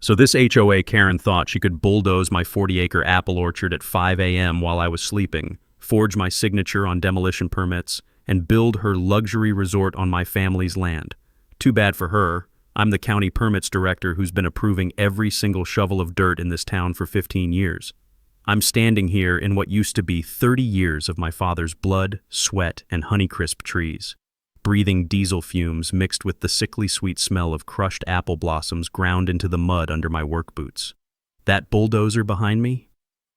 So this HOA Karen thought she could bulldoze my 40-acre apple orchard at 5 a.m. while I was sleeping, forge my signature on demolition permits, and build her luxury resort on my family's land. Too bad for her. I'm the county permits director who's been approving every single shovel of dirt in this town for 15 years. I'm standing here in what used to be 30 years of my father's blood, sweat, and Honeycrisp trees, breathing diesel fumes mixed with the sickly sweet smell of crushed apple blossoms ground into the mud under my work boots. That bulldozer behind me?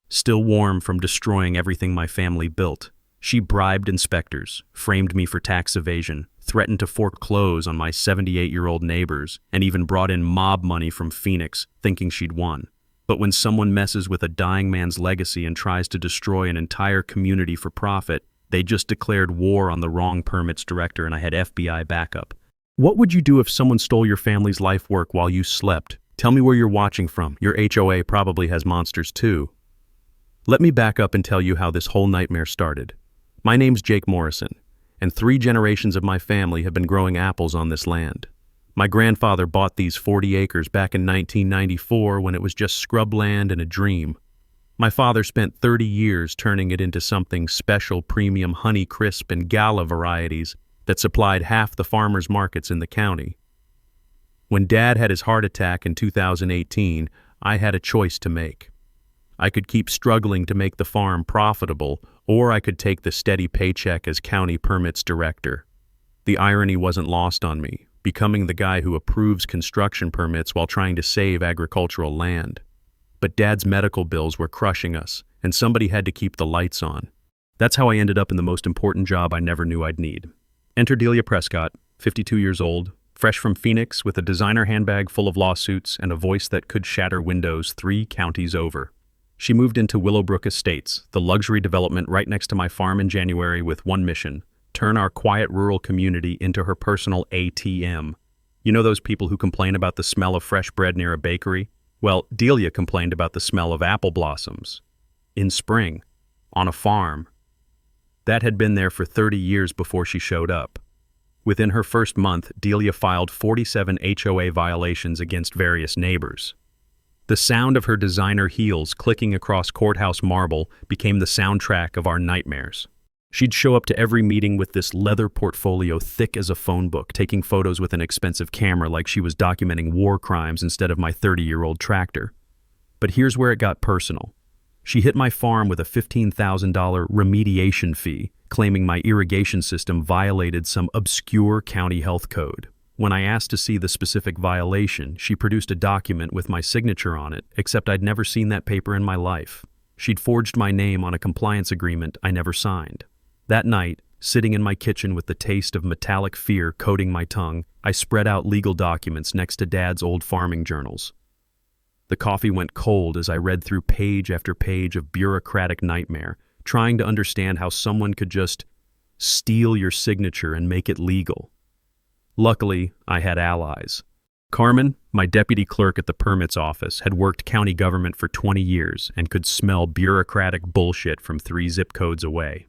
Still warm from destroying everything my family built. She bribed inspectors, framed me for tax evasion, threatened to foreclose on my 78-year-old neighbors, and even brought in mob money from Phoenix, thinking she'd won. But when someone messes with a dying man's legacy and tries to destroy an entire community for profit, they just declared war on the wrong permits director and I had FBI backup. What would you do if someone stole your family's life work while you slept? Tell me where you're watching from. Your HOA probably has monsters too. Let me back up and tell you how this whole nightmare started. My name's Jake Morrison, and 3 generations of my family have been growing apples on this land. My grandfather bought these 40 acres back in 1994 when it was just scrubland and a dream. My father spent 30 years turning it into something special premium Honeycrisp and Gala varieties that supplied half the farmers' markets in the county. When Dad had his heart attack in 2018, I had a choice to make. I could keep struggling to make the farm profitable, or I could take the steady paycheck as county permits director. The irony wasn't lost on me, becoming the guy who approves construction permits while trying to save agricultural land. But Dad's medical bills were crushing us, and somebody had to keep the lights on. That's how I ended up in the most important job I never knew I'd need. Enter Delia Prescott, 52 years old, fresh from Phoenix with a designer handbag full of lawsuits and a voice that could shatter windows 3 counties over. She moved into Willowbrook Estates, the luxury development right next to my farm in January with one mission: turn our quiet rural community into her personal ATM. You know those people who complain about the smell of fresh bread near a bakery? Well, Delia complained about the smell of apple blossoms. In spring, on a farm. That had been there for 30 years before she showed up. Within her first month, Delia filed 47 HOA violations against various neighbors. The sound of her designer heels clicking across courthouse marble became the soundtrack of our nightmares. She'd show up to every meeting with this leather portfolio thick as a phone book, taking photos with an expensive camera like she was documenting war crimes instead of my 30-year-old tractor. But here's where it got personal. She hit my farm with a $15,000 remediation fee, claiming my irrigation system violated some obscure county health code. When I asked to see the specific violation, she produced a document with my signature on it, except I'd never seen that paper in my life. She'd forged my name on a compliance agreement I never signed. That night, sitting in my kitchen with the taste of metallic fear coating my tongue, I spread out legal documents next to Dad's old farming journals. The coffee went cold as I read through page after page of bureaucratic nightmare, trying to understand how someone could just steal your signature and make it legal. Luckily, I had allies. Carmen, my deputy clerk at the permits office, had worked county government for 20 years and could smell bureaucratic bullshit from 3 zip codes away.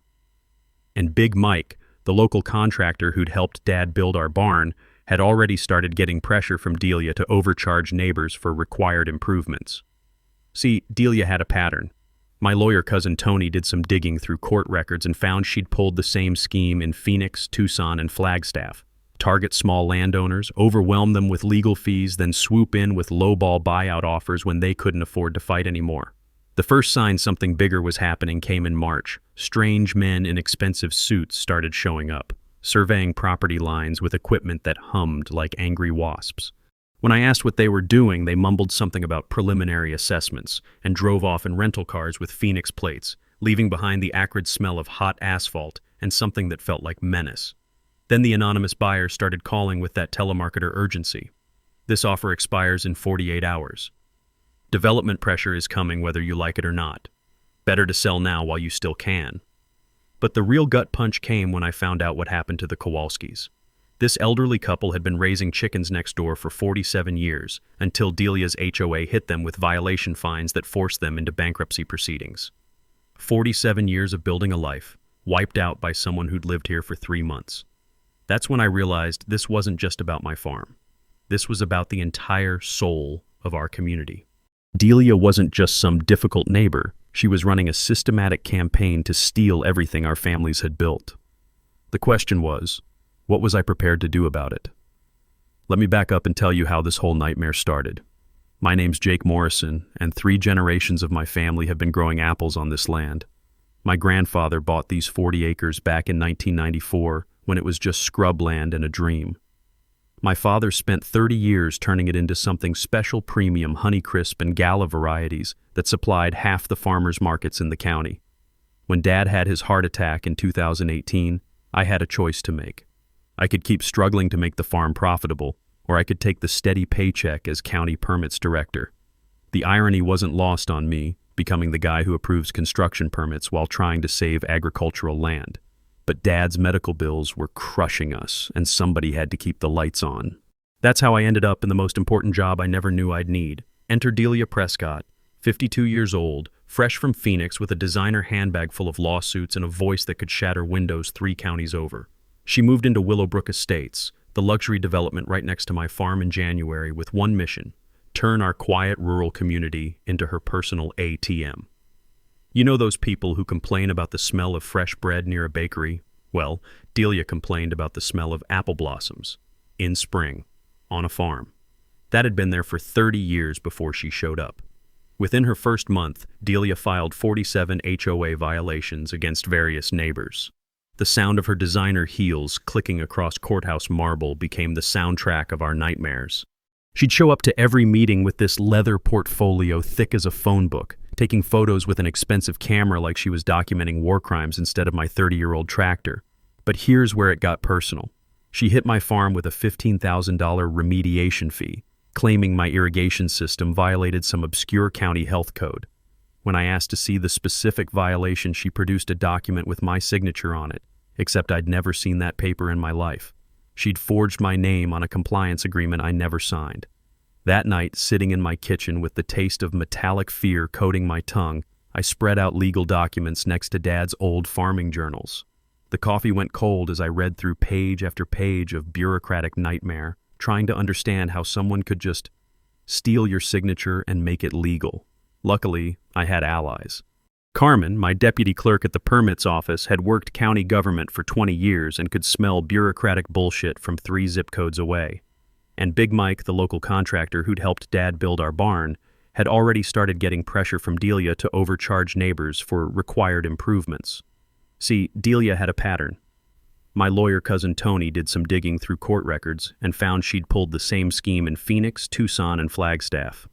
And Big Mike, the local contractor who'd helped Dad build our barn, had already started getting pressure from Delia to overcharge neighbors for required improvements. See, Delia had a pattern. My lawyer cousin Tony did some digging through court records and found she'd pulled the same scheme in Phoenix, Tucson, and Flagstaff. Target small landowners, overwhelm them with legal fees, then swoop in with lowball buyout offers when they couldn't afford to fight anymore. The first sign something bigger was happening came in March. Strange men in expensive suits started showing up, surveying property lines with equipment that hummed like angry wasps. When I asked what they were doing, they mumbled something about preliminary assessments and drove off in rental cars with Phoenix plates, leaving behind the acrid smell of hot asphalt and something that felt like menace. Then the anonymous buyers started calling with that telemarketer urgency. This offer expires in 48 hours. Development pressure is coming whether you like it or not. Better to sell now while you still can. But the real gut punch came when I found out what happened to the Kowalskis. This elderly couple had been raising chickens next door for 47 years, until Delia's HOA hit them with violation fines that forced them into bankruptcy proceedings. 47 years of building a life, wiped out by someone who'd lived here for 3 months. That's when I realized this wasn't just about my farm. This was about the entire soul of our community. Delia wasn't just some difficult neighbor. She was running a systematic campaign to steal everything our families had built. The question was, what was I prepared to do about it? Let me back up and tell you how this whole nightmare started. My name's Jake Morrison, and 3 generations of my family have been growing apples on this land. My grandfather bought these 40 acres back in 1994 when it was just scrubland and a dream. My father spent 30 years turning it into something special premium Honeycrisp and Gala varieties that supplied half the farmers markets in the county. When Dad had his heart attack in 2018, I had a choice to make. I could keep struggling to make the farm profitable, or I could take the steady paycheck as county permits director. The irony wasn't lost on me, becoming the guy who approves construction permits while trying to save agricultural land. But Dad's medical bills were crushing us, and somebody had to keep the lights on. That's how I ended up in the most important job I never knew I'd need. Enter Delia Prescott, 52 years old, fresh from Phoenix with a designer handbag full of lawsuits and a voice that could shatter windows 3 counties over. She moved into Willowbrook Estates, the luxury development right next to my farm, in January with one mission: turn our quiet rural community into her personal ATM. You know those people who complain about the smell of fresh bread near a bakery? Well, Delia complained about the smell of apple blossoms in spring on a farm. That had been there for 30 years before she showed up. Within her first month, Delia filed 47 HOA violations against various neighbors. The sound of her designer heels clicking across courthouse marble became the soundtrack of our nightmares. She'd show up to every meeting with this leather portfolio thick as a phone book, taking photos with an expensive camera like she was documenting war crimes instead of my 30-year-old tractor. But here's where it got personal. She hit my farm with a $15,000 remediation fee, claiming my irrigation system violated some obscure county health code. When I asked to see the specific violation, she produced a document with my signature on it, except I'd never seen that paper in my life. She'd forged my name on a compliance agreement I never signed. That night, sitting in my kitchen with the taste of metallic fear coating my tongue, I spread out legal documents next to Dad's old farming journals. The coffee went cold as I read through page after page of bureaucratic nightmare, trying to understand how someone could just steal your signature and make it legal. Luckily, I had allies. Carmen, my deputy clerk at the permits office, had worked county government for 20 years and could smell bureaucratic bullshit from 3 zip codes away. And Big Mike, the local contractor who'd helped Dad build our barn, had already started getting pressure from Delia to overcharge neighbors for required improvements. See, Delia had a pattern. My lawyer cousin Tony did some digging through court records and found she'd pulled the same scheme in Phoenix, Tucson, and Flagstaff.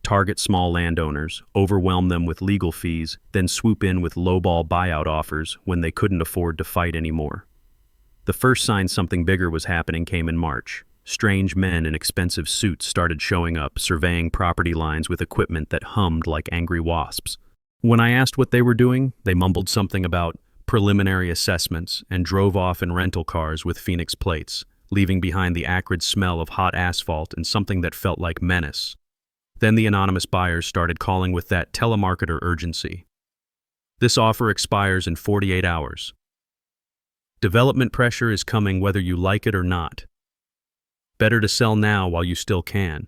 Target small landowners, overwhelm them with legal fees, then swoop in with lowball buyout offers when they couldn't afford to fight anymore. The first sign something bigger was happening came in March. Strange men in expensive suits started showing up, surveying property lines with equipment that hummed like angry wasps. When I asked what they were doing, they mumbled something about preliminary assessments and drove off in rental cars with Phoenix plates, leaving behind the acrid smell of hot asphalt and something that felt like menace. Then the anonymous buyers started calling with that telemarketer urgency. This offer expires in 48 hours. Development pressure is coming whether you like it or not. Better to sell now while you still can.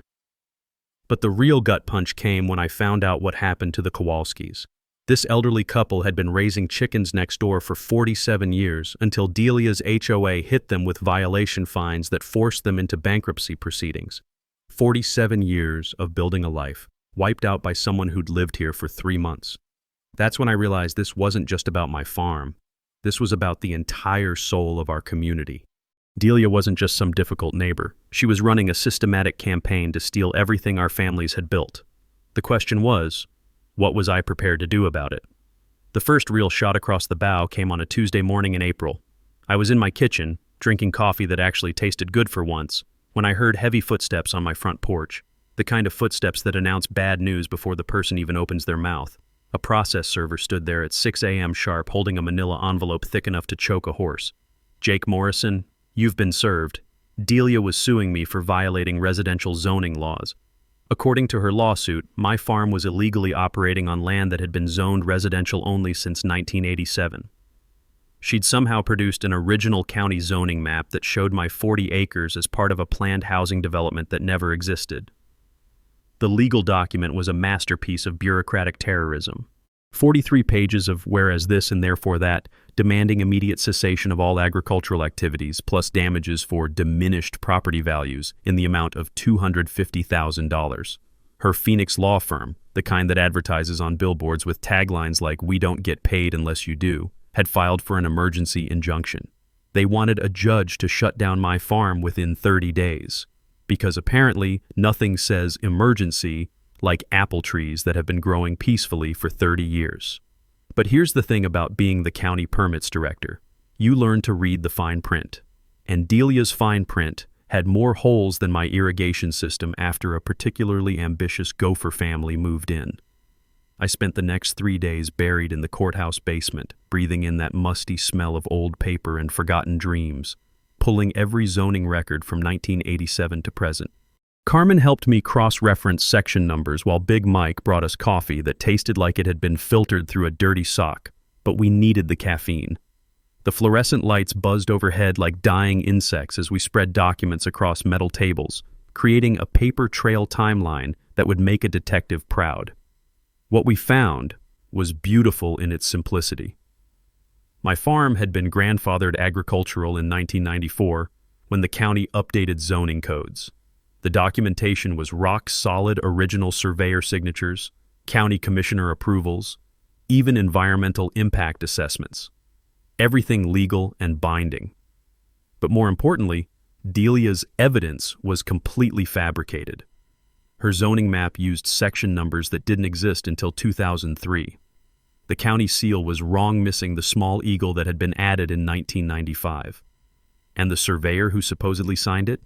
But the real gut punch came when I found out what happened to the Kowalskis. This elderly couple had been raising chickens next door for 47 years until Delia's HOA hit them with violation fines that forced them into bankruptcy proceedings. 47 years of building a life, wiped out by someone who'd lived here for 3 months. That's when I realized this wasn't just about my farm. This was about the entire soul of our community. Delia wasn't just some difficult neighbor. She was running a systematic campaign to steal everything our families had built. The question was, what was I prepared to do about it? The first real shot across the bow came on a Tuesday morning in April. I was in my kitchen, drinking coffee that actually tasted good for once, when I heard heavy footsteps on my front porch, the kind of footsteps that announce bad news before the person even opens their mouth. A process server stood there at 6 a.m. sharp holding a manila envelope thick enough to choke a horse. Jake Morrison, you've been served. Delia was suing me for violating residential zoning laws. According to her lawsuit, my farm was illegally operating on land that had been zoned residential only since 1987. She'd somehow produced an original county zoning map that showed my 40 acres as part of a planned housing development that never existed. The legal document was a masterpiece of bureaucratic terrorism. 43 pages of whereas this and therefore that, demanding immediate cessation of all agricultural activities, plus damages for diminished property values in the amount of $250,000. Her Phoenix law firm, the kind that advertises on billboards with taglines like "We don't get paid unless you do," had filed for an emergency injunction. They wanted a judge to shut down my farm within 30 days, because apparently nothing says emergency like apple trees that have been growing peacefully for 30 years. But here's the thing about being the county permits director. You learn to read the fine print. And Delia's fine print had more holes than my irrigation system after a particularly ambitious gopher family moved in. I spent the next 3 days buried in the courthouse basement, breathing in that musty smell of old paper and forgotten dreams, pulling every zoning record from 1987 to present. Carmen helped me cross-reference section numbers while Big Mike brought us coffee that tasted like it had been filtered through a dirty sock, but we needed the caffeine. The fluorescent lights buzzed overhead like dying insects as we spread documents across metal tables, creating a paper trail timeline that would make a detective proud. What we found was beautiful in its simplicity. My farm had been grandfathered agricultural in 1994 when the county updated zoning codes. The documentation was rock-solid original surveyor signatures, county commissioner approvals, even environmental impact assessments. Everything legal and binding. But more importantly, Delia's evidence was completely fabricated. Her zoning map used section numbers that didn't exist until 2003. The county seal was wrong, missing the small eagle that had been added in 1995. And the surveyor who supposedly signed it?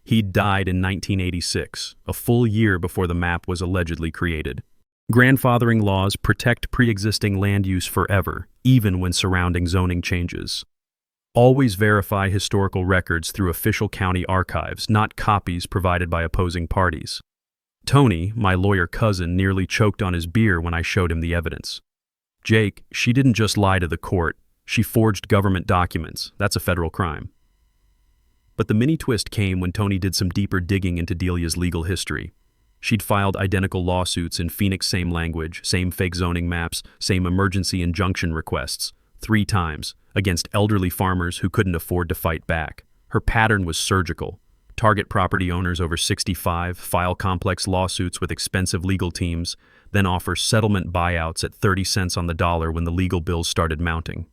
He'd died in 1986, a full year before the map was allegedly created. Grandfathering laws protect pre-existing land use forever, even when surrounding zoning changes. Always verify historical records through official county archives, not copies provided by opposing parties. Tony, my lawyer cousin, nearly choked on his beer when I showed him the evidence. Jake, she didn't just lie to the court, she forged government documents. That's a federal crime. But the mini twist came when Tony did some deeper digging into Delia's legal history. She'd filed identical lawsuits in Phoenix, same language, same fake zoning maps, same emergency injunction requests, 3 times, against elderly farmers who couldn't afford to fight back. Her pattern was surgical. Target property owners over 65, file complex lawsuits with expensive legal teams, then offer settlement buyouts at 30 cents on the dollar when the legal bills started mounting.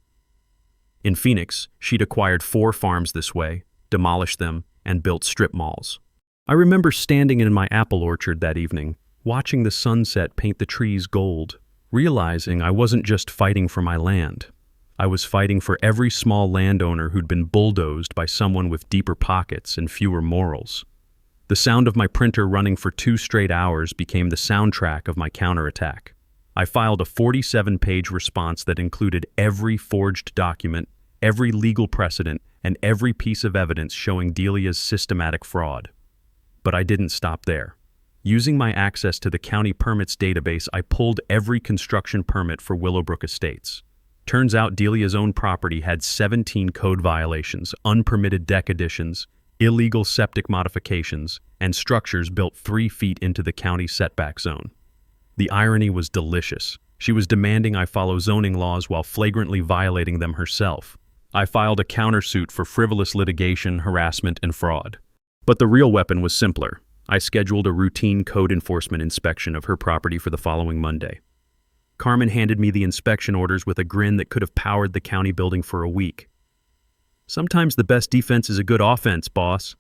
In Phoenix, she'd acquired 4 farms this way, demolished them, and built strip malls. I remember standing in my apple orchard that evening, watching the sunset paint the trees gold, realizing I wasn't just fighting for my land. I was fighting for every small landowner who'd been bulldozed by someone with deeper pockets and fewer morals. The sound of my printer running for 2 straight hours became the soundtrack of my counterattack. I filed a 47-page response that included every forged document, every legal precedent, and every piece of evidence showing Delia's systematic fraud. But I didn't stop there. Using my access to the county permits database, I pulled every construction permit for Willowbrook Estates. Turns out Delia's own property had 17 code violations, unpermitted deck additions, illegal septic modifications, and structures built 3 feet into the county setback zone. The irony was delicious. She was demanding I follow zoning laws while flagrantly violating them herself. I filed a countersuit for frivolous litigation, harassment, and fraud. But the real weapon was simpler. I scheduled a routine code enforcement inspection of her property for the following Monday. Carmen handed me the inspection orders with a grin that could have powered the county building for a week. Sometimes the best defense is a good offense, boss.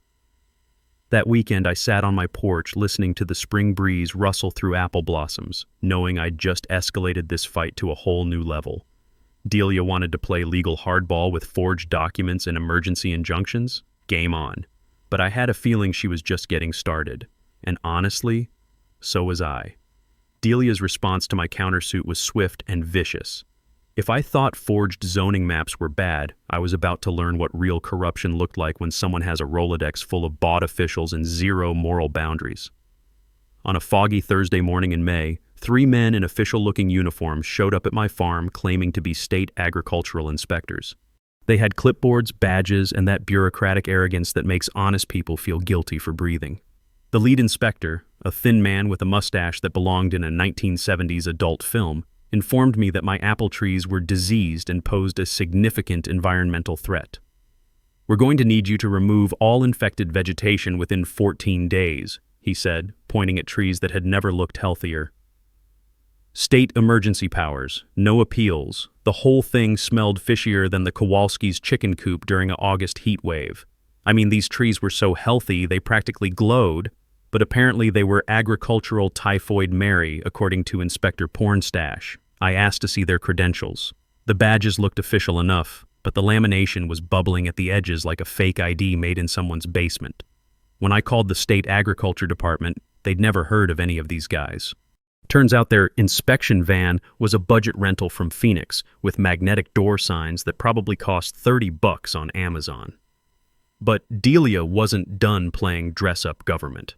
That weekend, I sat on my porch listening to the spring breeze rustle through apple blossoms, knowing I'd just escalated this fight to a whole new level. Delia wanted to play legal hardball with forged documents and emergency injunctions? Game on. But I had a feeling she was just getting started. And honestly, so was I. Delia's response to my countersuit was swift and vicious. If I thought forged zoning maps were bad, I was about to learn what real corruption looked like when someone has a Rolodex full of bought officials and 0 moral boundaries. On a foggy Thursday morning in May, 3 men in official-looking uniforms showed up at my farm claiming to be state agricultural inspectors. They had clipboards, badges, and that bureaucratic arrogance that makes honest people feel guilty for breathing. The lead inspector, a thin man with a mustache that belonged in a 1970s adult film, informed me that my apple trees were diseased and posed a significant environmental threat. "We're going to need you to remove all infected vegetation within 14 days, he said, pointing at trees that had never looked healthier. State emergency powers, no appeals. The whole thing smelled fishier than the Kowalski's chicken coop during an August heat wave. I mean, these trees were so healthy they practically glowed, but apparently they were agricultural typhoid Mary, according to Inspector Pornstash. I asked to see their credentials. The badges looked official enough, but the lamination was bubbling at the edges like a fake ID made in someone's basement. When I called the state agriculture department, they'd never heard of any of these guys. Turns out their inspection van was a budget rental from Phoenix with magnetic door signs that probably cost $30 on Amazon. But Delia wasn't done playing dress-up government.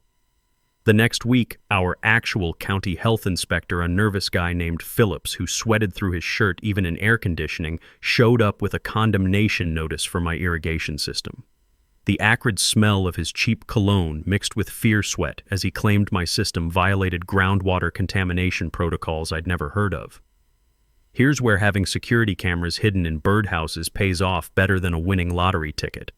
The next week, our actual county health inspector, a nervous guy named Phillips who sweated through his shirt even in air conditioning, showed up with a condemnation notice for my irrigation system. The acrid smell of his cheap cologne mixed with fear sweat as he claimed my system violated groundwater contamination protocols I'd never heard of. Here's where having security cameras hidden in birdhouses pays off better than a winning lottery ticket.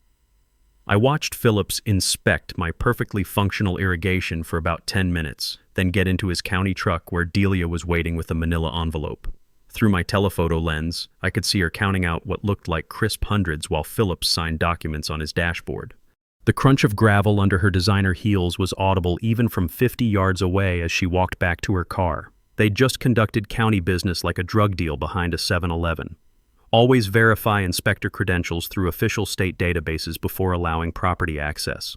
I watched Phillips inspect my perfectly functional irrigation for about 10 minutes, then get into his county truck where Delia was waiting with a manila envelope. Through my telephoto lens, I could see her counting out what looked like crisp hundreds while Phillips signed documents on his dashboard. The crunch of gravel under her designer heels was audible even from 50 yards away as she walked back to her car. They'd just conducted county business like a drug deal behind a 7-Eleven. Always verify inspector credentials through official state databases before allowing property access.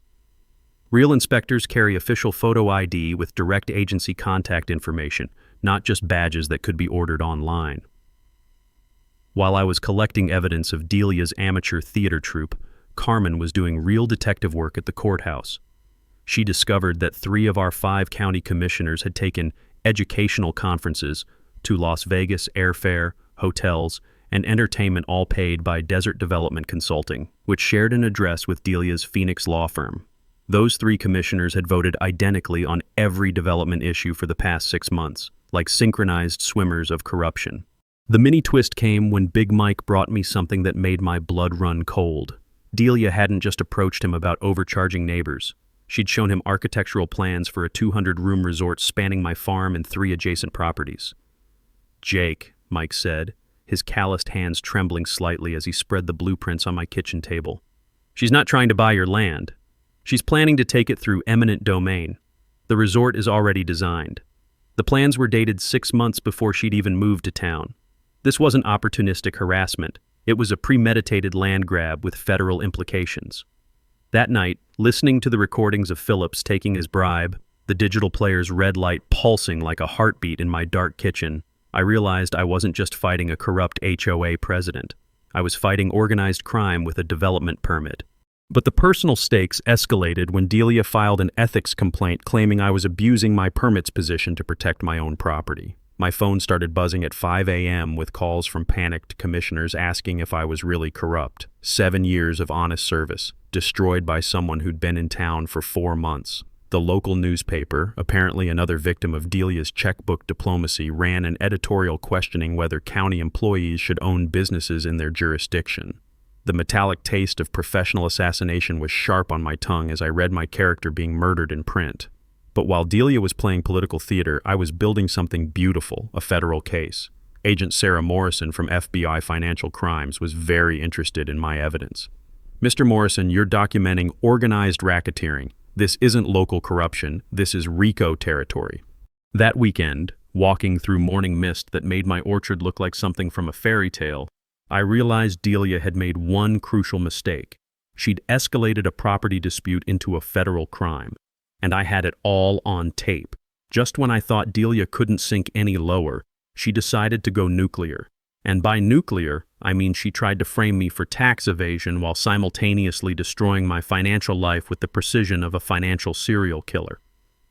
Real inspectors carry official photo ID with direct agency contact information, not just badges that could be ordered online. While I was collecting evidence of Delia's amateur theater troupe, Carmen was doing real detective work at the courthouse. She discovered that 3 of our 5 county commissioners had taken educational conferences to Las Vegas, airfare, hotels, and entertainment, all paid by Desert Development Consulting, which shared an address with Delia's Phoenix law firm. Those 3 commissioners had voted identically on every development issue for the past 6 months, like synchronized swimmers of corruption. The mini twist came when Big Mike brought me something that made my blood run cold. Delia hadn't just approached him about overcharging neighbors. She'd shown him architectural plans for a 200-room resort spanning my farm and 3 adjacent properties. "Jake," Mike said, his calloused hands trembling slightly as he spread the blueprints on my kitchen table. "She's not trying to buy your land. She's planning to take it through eminent domain. The resort is already designed. The plans were dated 6 months before she'd even moved to town. This wasn't opportunistic harassment. It was a premeditated land grab with federal implications." That night, listening to the recordings of Phillips taking his bribe, the digital player's red light pulsing like a heartbeat in my dark kitchen, I realized I wasn't just fighting a corrupt HOA president. I was fighting organized crime with a development permit. But the personal stakes escalated when Delia filed an ethics complaint claiming I was abusing my permits position to protect my own property. My phone started buzzing at 5 a.m. with calls from panicked commissioners asking if I was really corrupt. 7 years of honest service, destroyed by someone who'd been in town for 4 months. The local newspaper, apparently another victim of Delia's checkbook diplomacy, ran an editorial questioning whether county employees should own businesses in their jurisdiction. The metallic taste of professional assassination was sharp on my tongue as I read my character being murdered in print. But while Delia was playing political theater, I was building something beautiful, a federal case. Agent Sarah Morrison from FBI Financial Crimes was very interested in my evidence. "Mr. Morrison, you're documenting organized racketeering. This isn't local corruption, this is RICO territory." That weekend, walking through morning mist that made my orchard look like something from a fairy tale, I realized Delia had made one crucial mistake. She'd escalated a property dispute into a federal crime, and I had it all on tape. Just when I thought Delia couldn't sink any lower, she decided to go nuclear. And by nuclear, I mean she tried to frame me for tax evasion while simultaneously destroying my financial life with the precision of a financial serial killer.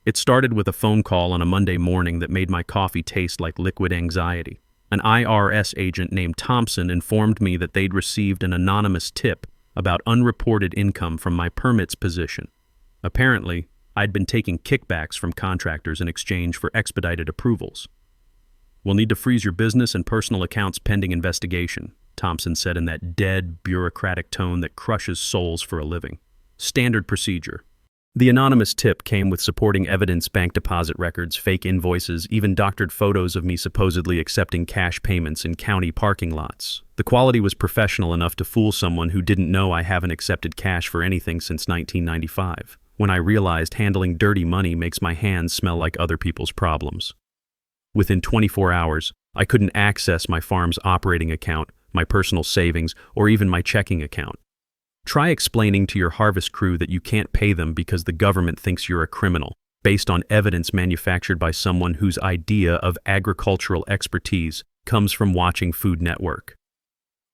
It started with a phone call on a Monday morning that made my coffee taste like liquid anxiety. An IRS agent named Thompson informed me that they'd received an anonymous tip about unreported income from my permits position. Apparently, I'd been taking kickbacks from contractors in exchange for expedited approvals. "We'll need to freeze your business and personal accounts pending investigation," Thompson said in that dead, bureaucratic tone that crushes souls for a living. "Standard procedure." The anonymous tip came with supporting evidence, bank deposit records, fake invoices, even doctored photos of me supposedly accepting cash payments in county parking lots. The quality was professional enough to fool someone who didn't know I haven't accepted cash for anything since 1995, when I realized handling dirty money makes my hands smell like other people's problems. Within 24 hours, I couldn't access my farm's operating account, my personal savings, or even my checking account. Try explaining to your harvest crew that you can't pay them because the government thinks you're a criminal, based on evidence manufactured by someone whose idea of agricultural expertise comes from watching Food Network.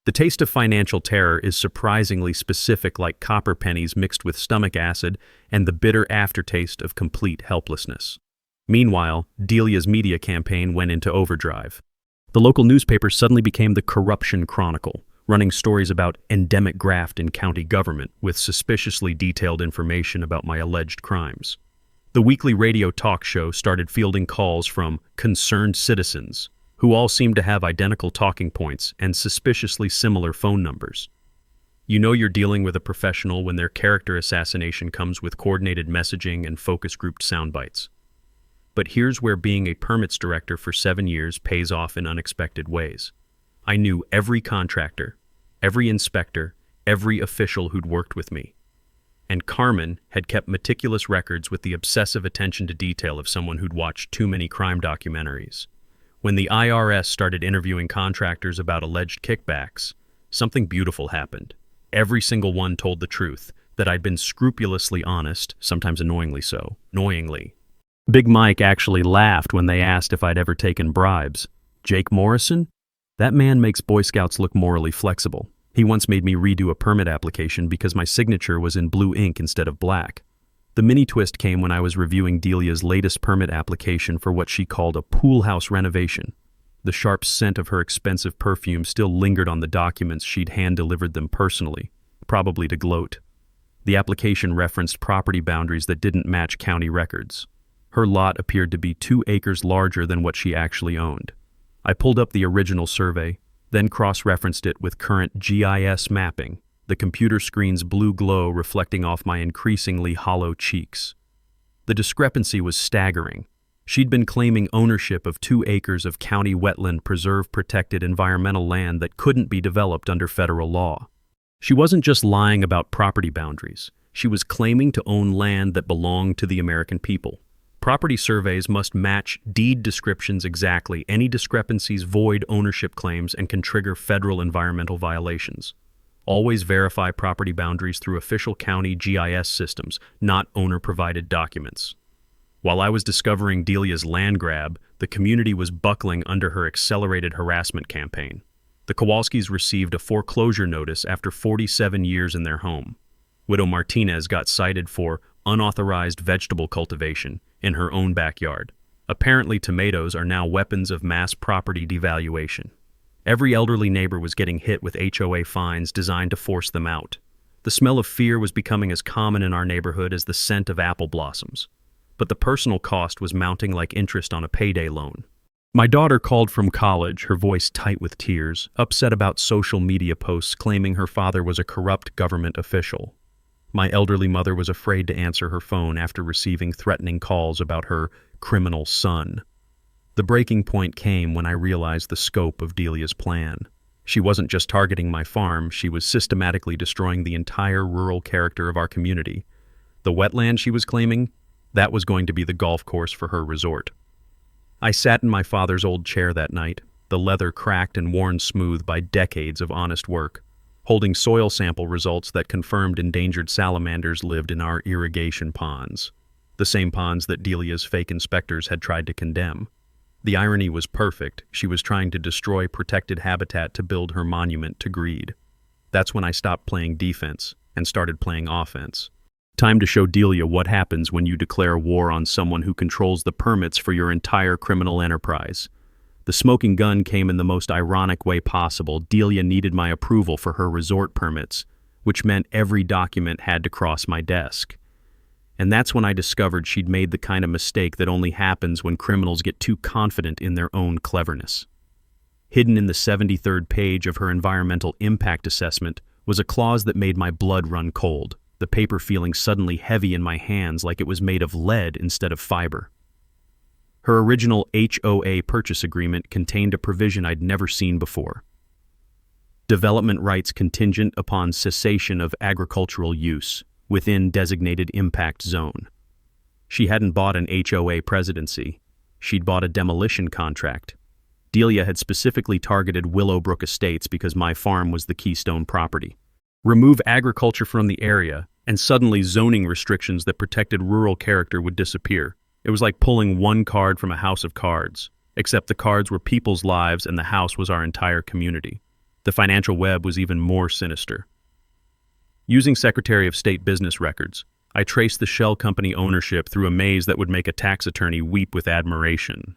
The taste of financial terror is surprisingly specific, like copper pennies mixed with stomach acid and the bitter aftertaste of complete helplessness. Meanwhile, Delia's media campaign went into overdrive. The local newspaper suddenly became the Corruption Chronicle, running stories about endemic graft in county government with suspiciously detailed information about my alleged crimes. The weekly radio talk show started fielding calls from concerned citizens, who all seemed to have identical talking points and suspiciously similar phone numbers. You know you're dealing with a professional when their character assassination comes with coordinated messaging and focus-grouped sound bites. But here's where being a permits director for 7 years pays off in unexpected ways. I knew every contractor, every inspector, every official who'd worked with me. And Carmen had kept meticulous records with the obsessive attention to detail of someone who'd watched too many crime documentaries. When the IRS started interviewing contractors about alleged kickbacks, something beautiful happened. Every single one told the truth, that I'd been scrupulously honest, sometimes annoyingly so, annoyingly. Big Mike actually laughed when they asked if I'd ever taken bribes. Jake Morrison? That man makes Boy Scouts look morally flexible. He once made me redo a permit application because my signature was in blue ink instead of black. The mini twist came when I was reviewing Delia's latest permit application for what she called a pool house renovation. The sharp scent of her expensive perfume still lingered on the documents. She'd hand-delivered them personally, probably to gloat. The application referenced property boundaries that didn't match county records. Her lot appeared to be 2 acres larger than what she actually owned. I pulled up the original survey, then cross-referenced it with current GIS mapping, the computer screen's blue glow reflecting off my increasingly hollow cheeks. The discrepancy was staggering. She'd been claiming ownership of 2 acres of county wetland preserve-protected environmental land that couldn't be developed under federal law. She wasn't just lying about property boundaries. She was claiming to own land that belonged to the American people. Property surveys must match deed descriptions exactly. Any discrepancies void ownership claims and can trigger federal environmental violations. Always verify property boundaries through official county GIS systems, not owner-provided documents. While I was discovering Delia's land grab, the community was buckling under her accelerated harassment campaign. The Kowalskis received a foreclosure notice after 47 years in their home. Widow Martinez got cited for unauthorized vegetable cultivation in her own backyard. Apparently, tomatoes are now weapons of mass property devaluation. Every elderly neighbor was getting hit with HOA fines designed to force them out. The smell of fear was becoming as common in our neighborhood as the scent of apple blossoms. But the personal cost was mounting like interest on a payday loan. My daughter called from college, her voice tight with tears, upset about social media posts claiming her father was a corrupt government official. My elderly mother was afraid to answer her phone after receiving threatening calls about her criminal son. The breaking point came when I realized the scope of Delia's plan. She wasn't just targeting my farm, she was systematically destroying the entire rural character of our community. The wetland she was claiming, that was going to be the golf course for her resort. I sat in my father's old chair that night, the leather cracked and worn smooth by decades of honest work, holding soil sample results that confirmed endangered salamanders lived in our irrigation ponds, the same ponds that Delia's fake inspectors had tried to condemn. The irony was perfect. She was trying to destroy protected habitat to build her monument to greed. That's when I stopped playing defense and started playing offense. Time to show Delia what happens when you declare war on someone who controls the permits for your entire criminal enterprise. The smoking gun came in the most ironic way possible. Delia needed my approval for her resort permits, which meant every document had to cross my desk. And that's when I discovered she'd made the kind of mistake that only happens when criminals get too confident in their own cleverness. Hidden in the 73rd page of her environmental impact assessment was a clause that made my blood run cold, the paper feeling suddenly heavy in my hands like it was made of lead instead of fiber. Her original HOA purchase agreement contained a provision I'd never seen before. Development rights contingent upon cessation of agricultural use within designated impact zone. She hadn't bought an HOA presidency. She'd bought a demolition contract. Delia had specifically targeted Willowbrook Estates because my farm was the keystone property. Remove agriculture from the area, and suddenly zoning restrictions that protected rural character would disappear. It was like pulling one card from a house of cards, except the cards were people's lives and the house was our entire community. The financial web was even more sinister. Using Secretary of State business records, I traced the shell company ownership through a maze that would make a tax attorney weep with admiration.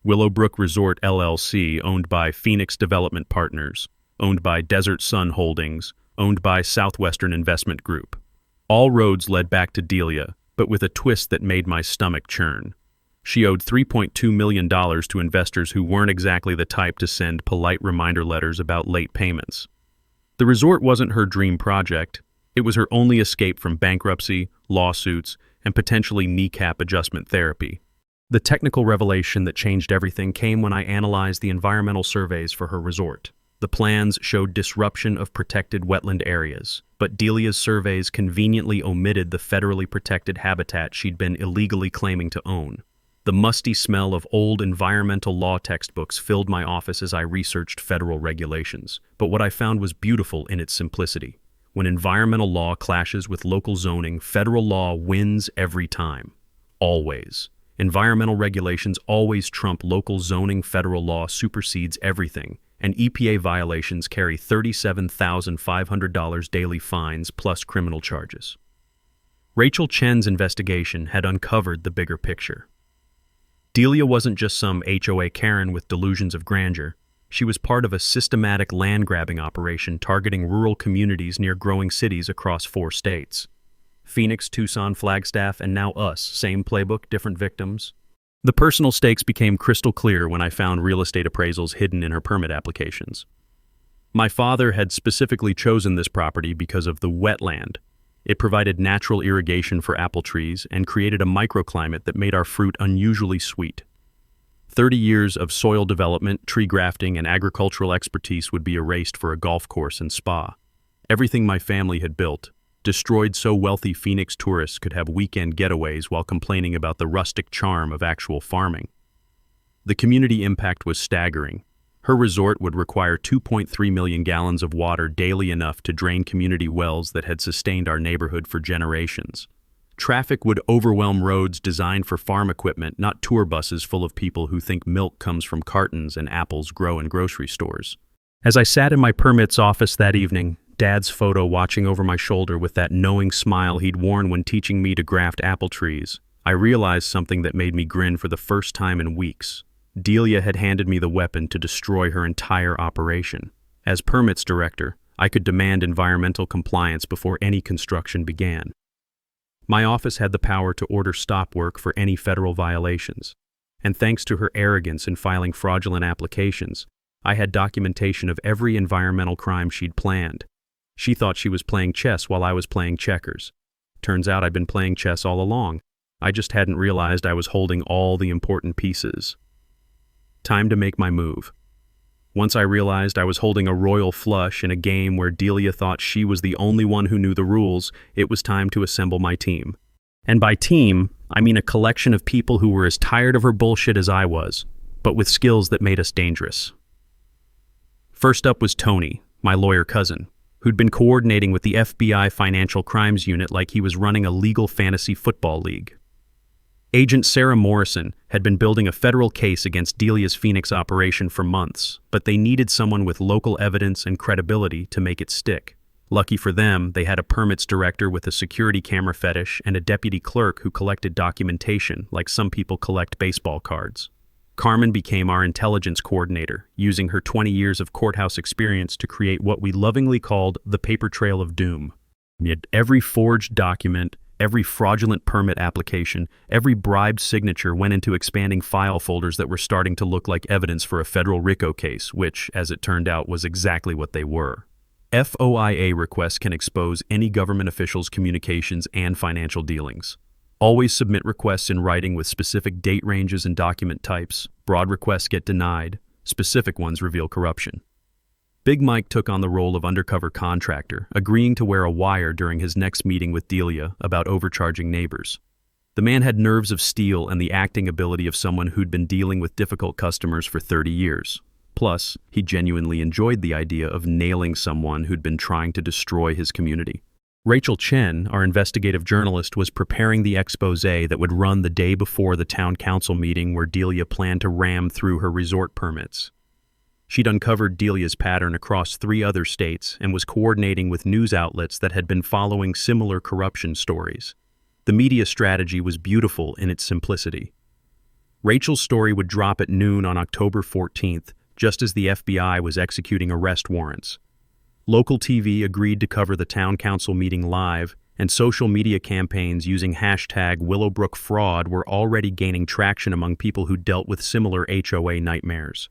Willowbrook Resort LLC, owned by Phoenix Development Partners, owned by Desert Sun Holdings, owned by Southwestern Investment Group. All roads led back to Delia, but with a twist that made my stomach churn. She owed $3.2 million to investors who weren't exactly the type to send polite reminder letters about late payments. The resort wasn't her dream project. It was her only escape from bankruptcy, lawsuits, and potentially kneecap adjustment therapy. The technical revelation that changed everything came when I analyzed the environmental surveys for her resort. The plans showed disruption of protected wetland areas, but Delia's surveys conveniently omitted the federally protected habitat she'd been illegally claiming to own. The musty smell of old environmental law textbooks filled my office as I researched federal regulations, but what I found was beautiful in its simplicity. When environmental law clashes with local zoning, federal law wins every time. Always. Environmental regulations always trump local zoning. Federal law supersedes everything, and EPA violations carry $37,500 daily fines plus criminal charges. Rachel Chen's investigation had uncovered the bigger picture. Delia wasn't just some HOA Karen with delusions of grandeur. She was part of a systematic land-grabbing operation targeting rural communities near growing cities across 4 states. Phoenix, Tucson, Flagstaff, and now us, same playbook, different victims. The personal stakes became crystal clear when I found real estate appraisals hidden in her permit applications. My father had specifically chosen this property because of the wetland. It provided natural irrigation for apple trees and created a microclimate that made our fruit unusually sweet. 30 years of soil development, tree grafting, and agricultural expertise would be erased for a golf course and spa. Everything my family had built, destroyed so wealthy Phoenix tourists could have weekend getaways while complaining about the rustic charm of actual farming. The community impact was staggering. Her resort would require 2.3 million gallons of water daily, enough to drain community wells that had sustained our neighborhood for generations. Traffic would overwhelm roads designed for farm equipment, not tour buses full of people who think milk comes from cartons and apples grow in grocery stores. As I sat in my permits office that evening, Dad's photo watching over my shoulder with that knowing smile he'd worn when teaching me to graft apple trees, I realized something that made me grin for the first time in weeks. Delia had handed me the weapon to destroy her entire operation. As permits director, I could demand environmental compliance before any construction began. My office had the power to order stop work for any federal violations. And thanks to her arrogance in filing fraudulent applications, I had documentation of every environmental crime she'd planned. She thought she was playing chess while I was playing checkers. Turns out I'd been playing chess all along. I just hadn't realized I was holding all the important pieces. Time to make my move. Once I realized I was holding a royal flush in a game where Delia thought she was the only one who knew the rules, it was time to assemble my team. And by team, I mean a collection of people who were as tired of her bullshit as I was, but with skills that made us dangerous. First up was Tony, my lawyer cousin, who'd been coordinating with the FBI Financial Crimes Unit like he was running a legal fantasy football league. Agent Sarah Morrison had been building a federal case against Delia's Phoenix operation for months, but they needed someone with local evidence and credibility to make it stick. Lucky for them, they had a permits director with a security camera fetish and a deputy clerk who collected documentation like some people collect baseball cards. Carmen became our intelligence coordinator, using her 20 years of courthouse experience to create what we lovingly called the paper trail of doom. Every forged document, Every fraudulent permit application, every bribed signature went into expanding file folders that were starting to look like evidence for a federal RICO case, which, as it turned out, was exactly what they were. FOIA requests can expose any government official's communications and financial dealings. Always submit requests in writing with specific date ranges and document types. Broad requests get denied. Specific ones reveal corruption. Big Mike took on the role of undercover contractor, agreeing to wear a wire during his next meeting with Delia about overcharging neighbors. The man had nerves of steel and the acting ability of someone who'd been dealing with difficult customers for 30 years. Plus, he genuinely enjoyed the idea of nailing someone who'd been trying to destroy his community. Rachel Chen, our investigative journalist, was preparing the expose that would run the day before the town council meeting where Delia planned to ram through her resort permits. She'd uncovered Delia's pattern across 3 other states and was coordinating with news outlets that had been following similar corruption stories. The media strategy was beautiful in its simplicity. Rachel's story would drop at noon on October 14th, just as the FBI was executing arrest warrants. Local TV agreed to cover the town council meeting live, and social media campaigns using hashtag #WillowbrookFraud were already gaining traction among people who dealt with similar HOA nightmares.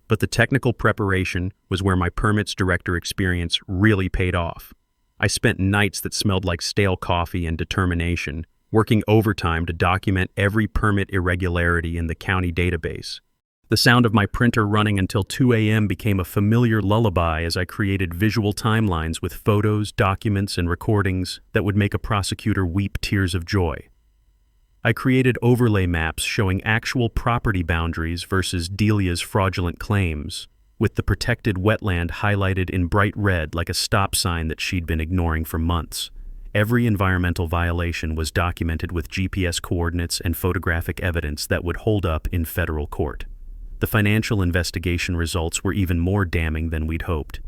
But the technical preparation was where my permits director experience really paid off. I spent nights that smelled like stale coffee and determination, working overtime to document every permit irregularity in the county database. The sound of my printer running until 2 a.m. became a familiar lullaby as I created visual timelines with photos, documents, and recordings that would make a prosecutor weep tears of joy. I created overlay maps showing actual property boundaries versus Delia's fraudulent claims, with the protected wetland highlighted in bright red like a stop sign that she'd been ignoring for months. Every environmental violation was documented with GPS coordinates and photographic evidence that would hold up in federal court. The financial investigation results were even more damning than we'd hoped.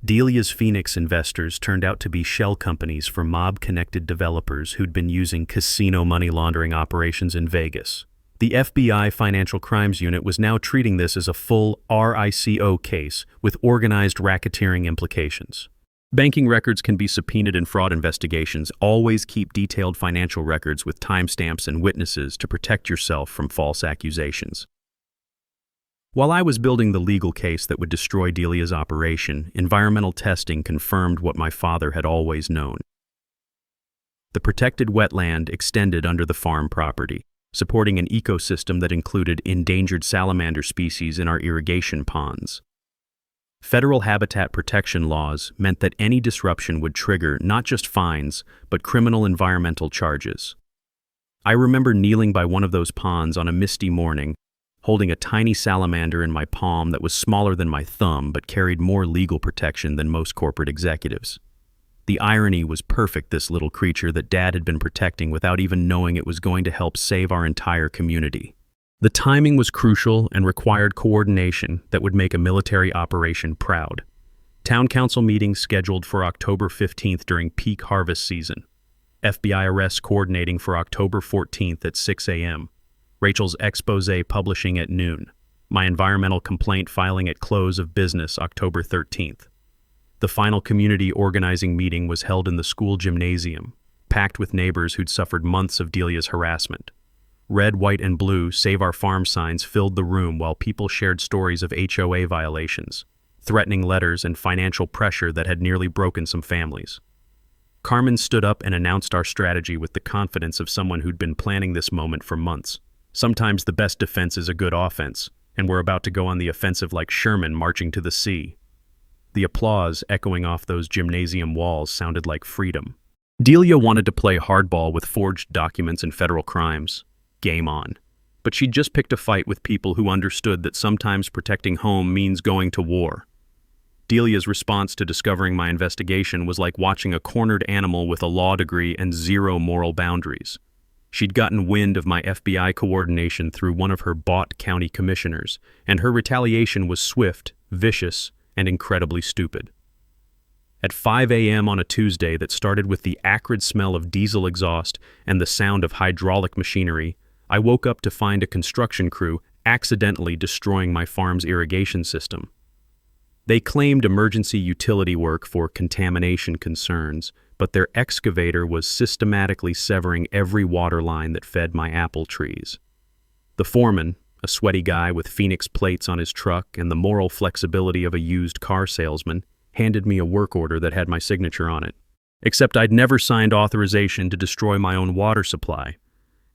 Delia's Phoenix investors turned out to be shell companies for mob-connected developers who'd been using casino money laundering operations in Vegas. The FBI Financial Crimes Unit was now treating this as a full RICO case with organized racketeering implications. Banking records can be subpoenaed in fraud investigations. Always keep detailed financial records with timestamps and witnesses to protect yourself from false accusations. While I was building the legal case that would destroy Delia's operation, environmental testing confirmed what my father had always known. The protected wetland extended under the farm property, supporting an ecosystem that included endangered salamander species in our irrigation ponds. Federal habitat protection laws meant that any disruption would trigger not just fines, but criminal environmental charges. I remember kneeling by one of those ponds on a misty morning, holding a tiny salamander in my palm that was smaller than my thumb but carried more legal protection than most corporate executives. The irony was perfect, this little creature that Dad had been protecting without even knowing it was going to help save our entire community. The timing was crucial and required coordination that would make a military operation proud. Town council meetings scheduled for October 15th during peak harvest season. FBI arrests coordinating for October 14th at 6 a.m. Rachel's expose publishing at noon. My environmental complaint filing at close of business October 13th. The final community organizing meeting was held in the school gymnasium, packed with neighbors who'd suffered months of Delia's harassment. Red, white, and blue Save Our Farm signs filled the room while people shared stories of HOA violations, threatening letters, and financial pressure that had nearly broken some families. Carmen stood up and announced our strategy with the confidence of someone who'd been planning this moment for months. Sometimes the best defense is a good offense, and we're about to go on the offensive like Sherman marching to the sea. The applause echoing off those gymnasium walls sounded like freedom. Delia wanted to play hardball with forged documents and federal crimes. Game on. But she'd just picked a fight with people who understood that sometimes protecting home means going to war. Delia's response to discovering my investigation was like watching a cornered animal with a law degree and zero moral boundaries. She'd gotten wind of my FBI coordination through one of her bought county commissioners, and her retaliation was swift, vicious, and incredibly stupid. At 5 a.m. on a Tuesday that started with the acrid smell of diesel exhaust and the sound of hydraulic machinery, I woke up to find a construction crew accidentally destroying my farm's irrigation system. They claimed emergency utility work for contamination concerns, but their excavator was systematically severing every water line that fed my apple trees. The foreman, a sweaty guy with Phoenix plates on his truck and the moral flexibility of a used car salesman, handed me a work order that had my signature on it. Except I'd never signed authorization to destroy my own water supply.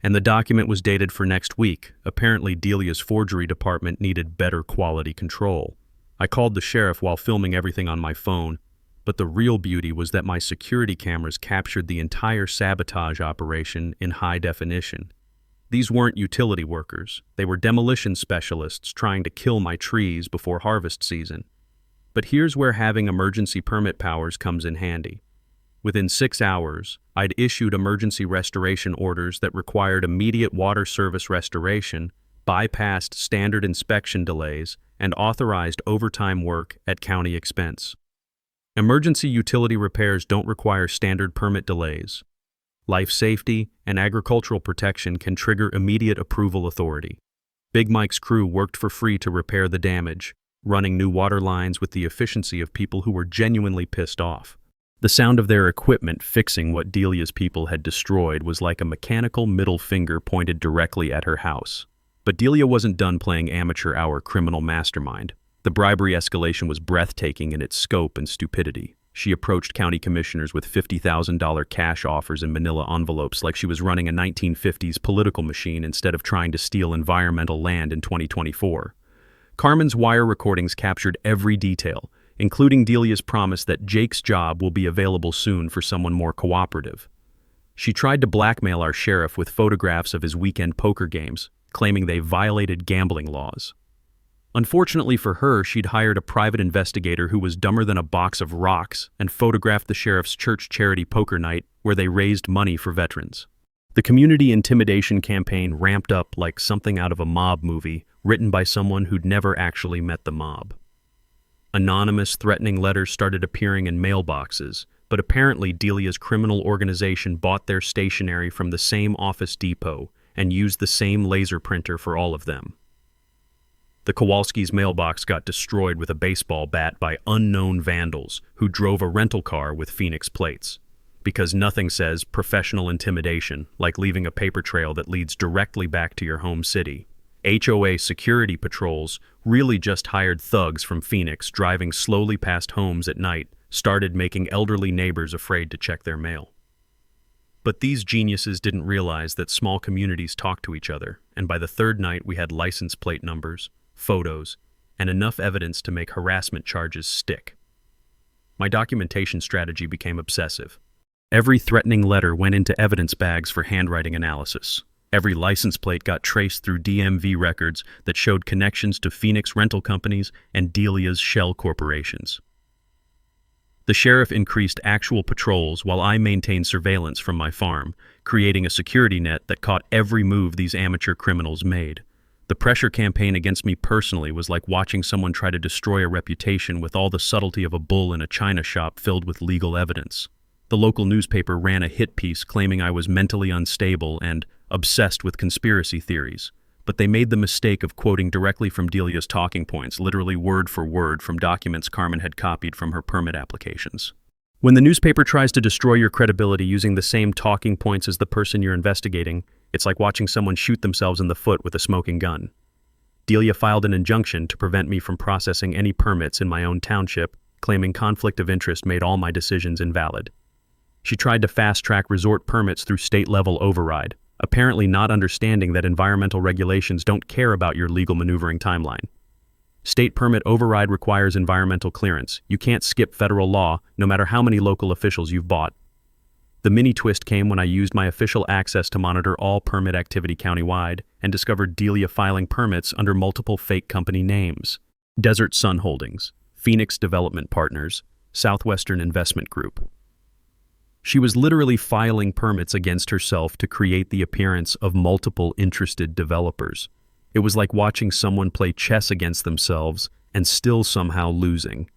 And the document was dated for next week. Apparently Delia's forgery department needed better quality control. I called the sheriff while filming everything on my phone, but the real beauty was that my security cameras captured the entire sabotage operation in high definition. These weren't utility workers. They were demolition specialists trying to kill my trees before harvest season. But here's where having emergency permit powers comes in handy. Within 6 hours, I'd issued emergency restoration orders that required immediate water service restoration, bypassed standard inspection delays, and authorized overtime work at county expense. Emergency utility repairs don't require standard permit delays. Life safety and agricultural protection can trigger immediate approval authority. Big Mike's crew worked for free to repair the damage, running new water lines with the efficiency of people who were genuinely pissed off. The sound of their equipment fixing what Delia's people had destroyed was like a mechanical middle finger pointed directly at her house. But Delia wasn't done playing amateur hour criminal mastermind. The bribery escalation was breathtaking in its scope and stupidity. She approached county commissioners with $50,000 cash offers in manila envelopes like she was running a 1950s political machine instead of trying to steal environmental land in 2024. Carmen's wire recordings captured every detail, including Delia's promise that Jake's job will be available soon for someone more cooperative. She tried to blackmail our sheriff with photographs of his weekend poker games, claiming they violated gambling laws. Unfortunately for her, she'd hired a private investigator who was dumber than a box of rocks and photographed the sheriff's church charity poker night where they raised money for veterans. The community intimidation campaign ramped up like something out of a mob movie written by someone who'd never actually met the mob. Anonymous, threatening letters started appearing in mailboxes, but apparently Delia's criminal organization bought their stationery from the same office depot and used the same laser printer for all of them. The Kowalski's mailbox got destroyed with a baseball bat by unknown vandals who drove a rental car with Phoenix plates. Because nothing says professional intimidation like leaving a paper trail that leads directly back to your home city. HOA security patrols, really just hired thugs from Phoenix driving slowly past homes at night, started making elderly neighbors afraid to check their mail. But these geniuses didn't realize that small communities talk to each other, and by the third night we had license plate numbers, photos, and enough evidence to make harassment charges stick. My documentation strategy became obsessive. Every threatening letter went into evidence bags for handwriting analysis. Every license plate got traced through DMV records that showed connections to Phoenix rental companies and Delia's shell corporations. The sheriff increased actual patrols while I maintained surveillance from my farm, creating a security net that caught every move these amateur criminals made. The pressure campaign against me personally was like watching someone try to destroy a reputation with all the subtlety of a bull in a china shop filled with legal evidence. The local newspaper ran a hit piece claiming I was mentally unstable and obsessed with conspiracy theories, but they made the mistake of quoting directly from Delia's talking points, literally word for word from documents Carmen had copied from her permit applications. When the newspaper tries to destroy your credibility using the same talking points as the person you're investigating, it's like watching someone shoot themselves in the foot with a smoking gun. Delia filed an injunction to prevent me from processing any permits in my own township, claiming conflict of interest made all my decisions invalid. She tried to fast-track resort permits through state-level override, apparently not understanding that environmental regulations don't care about your legal maneuvering timeline. State permit override requires environmental clearance. You can't skip federal law, no matter how many local officials you've bought. The mini twist came when I used my official access to monitor all permit activity countywide and discovered Delia filing permits under multiple fake company names. Desert Sun Holdings, Phoenix Development Partners, Southwestern Investment Group. She was literally filing permits against herself to create the appearance of multiple interested developers. It was like watching someone play chess against themselves and still somehow losing.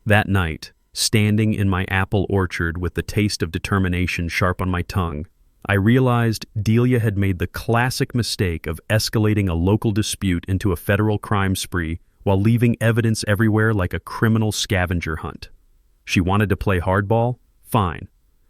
That night, standing in my apple orchard with the taste of determination sharp on my tongue, I realized Delia had made the classic mistake of escalating a local dispute into a federal crime spree while leaving evidence everywhere like a criminal scavenger hunt. She wanted to play hardball? Fine.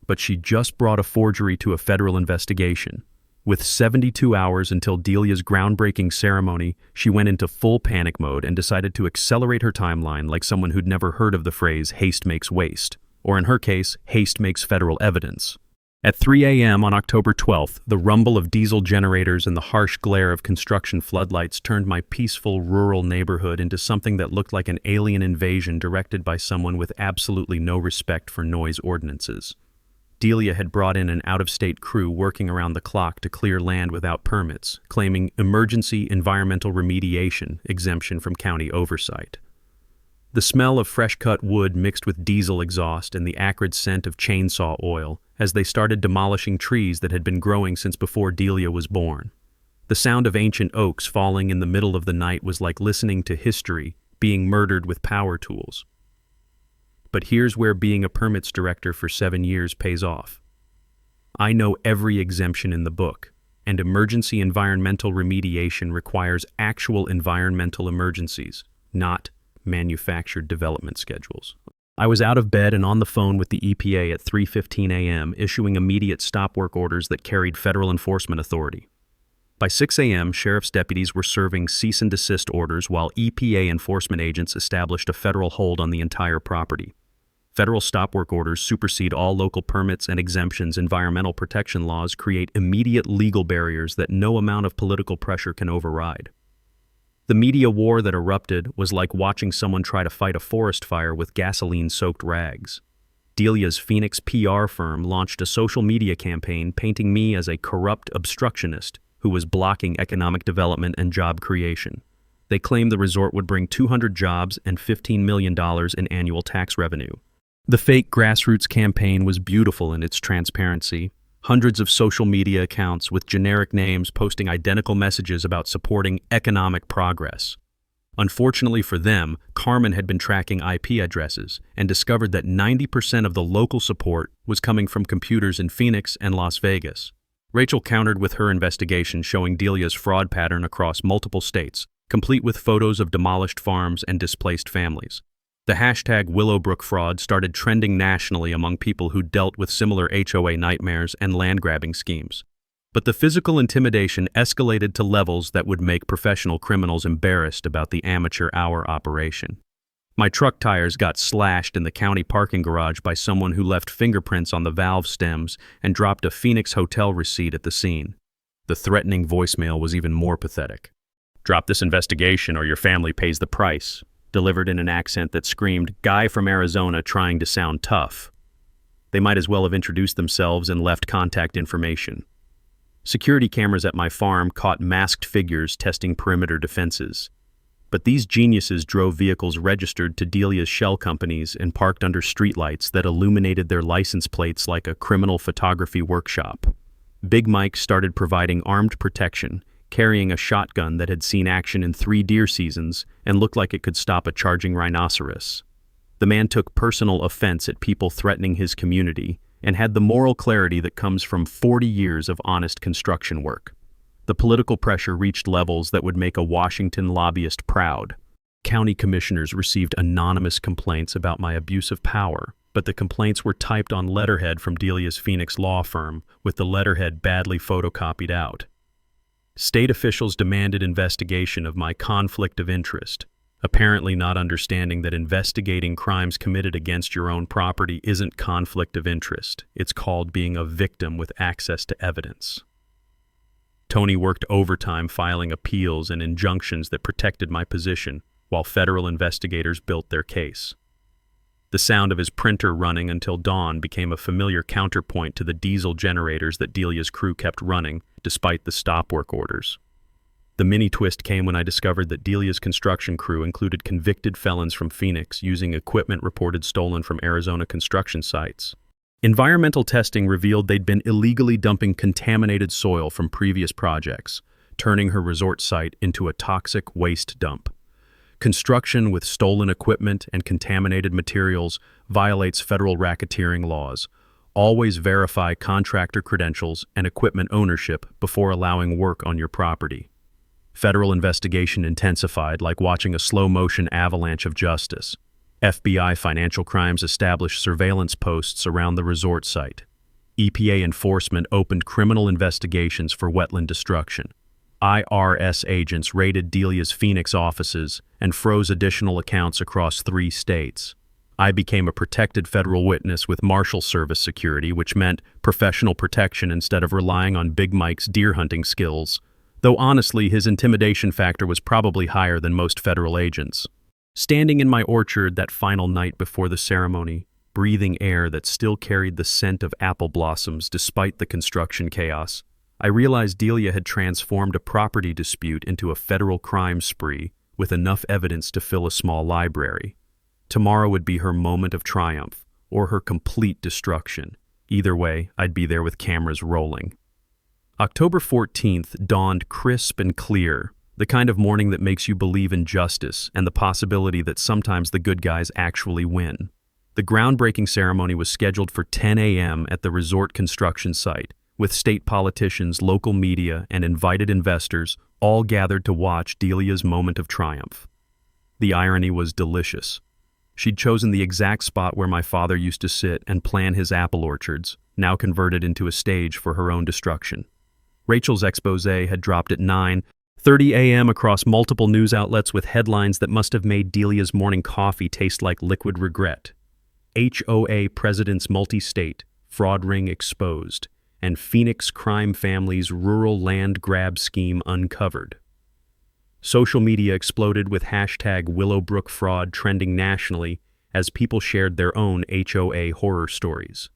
But she just brought a forgery to a federal investigation. With 72 hours until Delia's groundbreaking ceremony, she went into full panic mode and decided to accelerate her timeline like someone who'd never heard of the phrase haste makes waste, or in her case, haste makes federal evidence. At 3 a.m. on October 12th, the rumble of diesel generators and the harsh glare of construction floodlights turned my peaceful rural neighborhood into something that looked like an alien invasion directed by someone with absolutely no respect for noise ordinances. Delia had brought in an out-of-state crew working around the clock to clear land without permits, claiming emergency environmental remediation exemption from county oversight. The smell of fresh-cut wood mixed with diesel exhaust and the acrid scent of chainsaw oil as they started demolishing trees that had been growing since before Delia was born. The sound of ancient oaks falling in the middle of the night was like listening to history being murdered with power tools. But here's where being a permits director for 7 years pays off. I know every exemption in the book, and emergency environmental remediation requires actual environmental emergencies, not manufactured development schedules. I was out of bed and on the phone with the EPA at 3:15 a.m., issuing immediate stop work orders that carried federal enforcement authority. By 6 a.m., sheriff's deputies were serving cease and desist orders while EPA enforcement agents established a federal hold on the entire property. Federal stop work orders supersede all local permits and exemptions. Environmental protection laws create immediate legal barriers that no amount of political pressure can override. The media war that erupted was like watching someone try to fight a forest fire with gasoline-soaked rags. Delia's Phoenix PR firm launched a social media campaign painting me as a corrupt obstructionist who was blocking economic development and job creation. They claimed the resort would bring 200 jobs and $15 million in annual tax revenue. The fake grassroots campaign was beautiful in its transparency. Hundreds of social media accounts with generic names posting identical messages about supporting economic progress. Unfortunately for them, Carmen had been tracking IP addresses and discovered that 90% of the local support was coming from computers in Phoenix and Las Vegas. Rachel countered with her investigation showing Delia's fraud pattern across multiple states, complete with photos of demolished farms and displaced families. The hashtag Willowbrook fraud started trending nationally among people who dealt with similar HOA nightmares and land-grabbing schemes. But the physical intimidation escalated to levels that would make professional criminals embarrassed about the amateur hour operation. My truck tires got slashed in the county parking garage by someone who left fingerprints on the valve stems and dropped a Phoenix hotel receipt at the scene. The threatening voicemail was even more pathetic. "Drop this investigation or your family pays the price," delivered in an accent that screamed, "Guy from Arizona trying to sound tough." They might as well have introduced themselves and left contact information. Security cameras at my farm caught masked figures testing perimeter defenses. But these geniuses drove vehicles registered to Delia's shell companies and parked under streetlights that illuminated their license plates like a criminal photography workshop. Big Mike started providing armed protection, carrying a shotgun that had seen action in 3 deer seasons and looked like it could stop a charging rhinoceros. The man took personal offense at people threatening his community and had the moral clarity that comes from 40 years of honest construction work. The political pressure reached levels that would make a Washington lobbyist proud. County commissioners received anonymous complaints about my abuse of power, but the complaints were typed on letterhead from Delia's Phoenix law firm, with the letterhead badly photocopied out. State officials demanded investigation of my conflict of interest, apparently not understanding that investigating crimes committed against your own property isn't conflict of interest. It's called being a victim with access to evidence. Tony worked overtime filing appeals and injunctions that protected my position, while federal investigators built their case. The sound of his printer running until dawn became a familiar counterpoint to the diesel generators that Delia's crew kept running, despite the stop work orders. The mini twist came when I discovered that Delia's construction crew included convicted felons from Phoenix using equipment reported stolen from Arizona construction sites. Environmental testing revealed they'd been illegally dumping contaminated soil from previous projects, turning her resort site into a toxic waste dump. Construction with stolen equipment and contaminated materials violates federal racketeering laws. Always verify contractor credentials and equipment ownership before allowing work on your property. Federal investigation intensified like watching a slow-motion avalanche of justice. FBI Financial Crimes established surveillance posts around the resort site. EPA enforcement opened criminal investigations for wetland destruction. IRS agents raided Delia's Phoenix offices and froze additional accounts across 3 states. I became a protected federal witness with Marshal Service security, which meant professional protection instead of relying on Big Mike's deer hunting skills, though honestly his intimidation factor was probably higher than most federal agents. Standing in my orchard that final night before the ceremony, breathing air that still carried the scent of apple blossoms despite the construction chaos, I realized Delia had transformed a property dispute into a federal crime spree with enough evidence to fill a small library. Tomorrow would be her moment of triumph, or her complete destruction. Either way, I'd be there with cameras rolling. October 14th dawned crisp and clear, the kind of morning that makes you believe in justice and the possibility that sometimes the good guys actually win. The groundbreaking ceremony was scheduled for 10 a.m. at the resort construction site, with state politicians, local media, and invited investors all gathered to watch Delia's moment of triumph. The irony was delicious. She'd chosen the exact spot where my father used to sit and plan his apple orchards, now converted into a stage for her own destruction. Rachel's expose had dropped at 9:30 a.m. across multiple news outlets with headlines that must have made Delia's morning coffee taste like liquid regret. HOA President's multi-state fraud ring exposed, and Phoenix crime family's rural land grab scheme uncovered. Social media exploded with hashtag Willowbrook fraud trending nationally as people shared their own HOA horror stories.